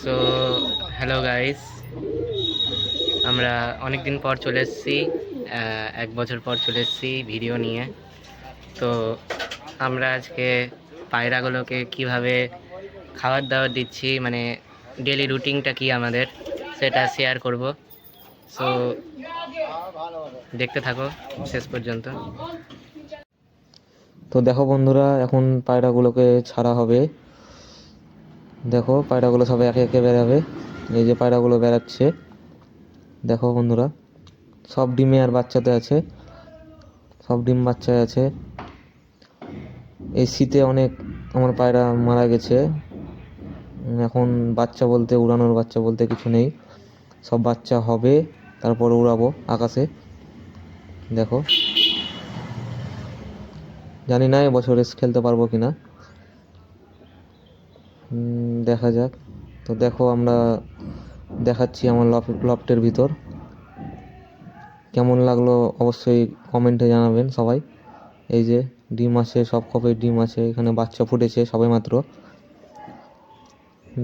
So hello guys, আমরা অনেক দিন পর চলে এসেছি। 1 বছর পর চলে এসেছি ভিডিও নিয়ে। তো আমরা আজকে পায়রাগুলোকে কিভাবে খাবার দাবার দিচ্ছি, মানে ডেলি রুটিনটা কি আমাদের, সেটা শেয়ার করব। সো দেখতে থাকো শেষ পর্যন্ত। তো দেখো বন্ধুরা, এখন পায়রাগুলোকে ছাড়া হবে। দেখো পায়রাগুলো সব একে একে বেরাবে। এই যে পায়রাগুলো বেরাচ্ছে, দেখো বন্ধুরা, সব ডিমে আর বাচ্চাতে আছে, সব ডিম বাচ্চায় আছে। এই শীতে অনেক আমার পায়রা মারা গেছে। এখন বাচ্চা বলতে, উড়ানোর বাচ্চা বলতে কিছু নেই। সব বাচ্চা হবে, তারপর উড়াবো আকাশে। দেখো, জানি না এবছর রেস খেলতে পারবো কিনা, দেখা যাক। তো দেখো, আমরা দেখাচ্ছি আমার লফটের ভিতর। কেমন লাগলো অবশ্যই কমেন্টে জানাবেন সবাই। এই যে ডিম আছে, সব কপে ডিম আছে, এখানে বাচ্চা ফুটেছে সবে মাত্র।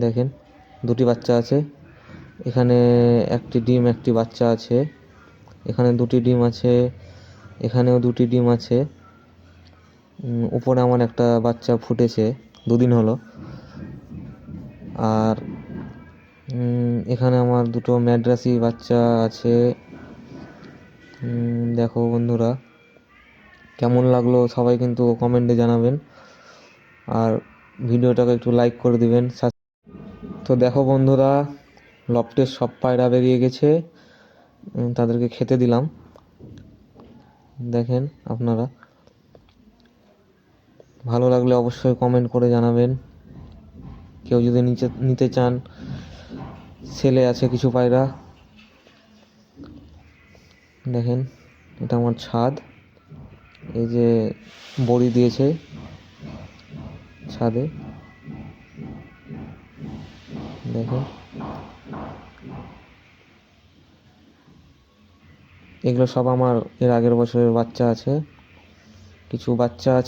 দেখেন, দুটি বাচ্চা আছে এখানে, একটি ডিম একটি বাচ্চা আছে। এখানে দুটি ডিম আছে, এখানেও দুটি ডিম আছে। উপরে আমার একটা বাচ্চা ফুটেছে, 2 দিন হলো। আর এখানে আমার দুটো ম্যাড্রাসি বাচ্চা আছে। দেখো বন্ধুরা, কেমন লাগলো সবাই কিন্তু কমেন্টে জানাবেন, আর ভিডিওটাকে একটু লাইক করে দিবেন। তো দেখো বন্ধুরা, লফটের সব পায়রা বেরিয়ে গেছে, তাদেরকে খেতে দিলাম। দেখেন আপনারা, ভালো লাগলে অবশ্যই কমেন্ট করে জানাবেন। কেউ যদি নিতে চান, সেলে আছে কিছু পায়রা। দেখেন, এটা আমার ছাদ। এই যে বড়ি দিয়েছে ছাদে, দেখেন। এগুলো সব আমার এর আগের বছরের বাচ্চা আছে, কিছু বাচ্চা আছে।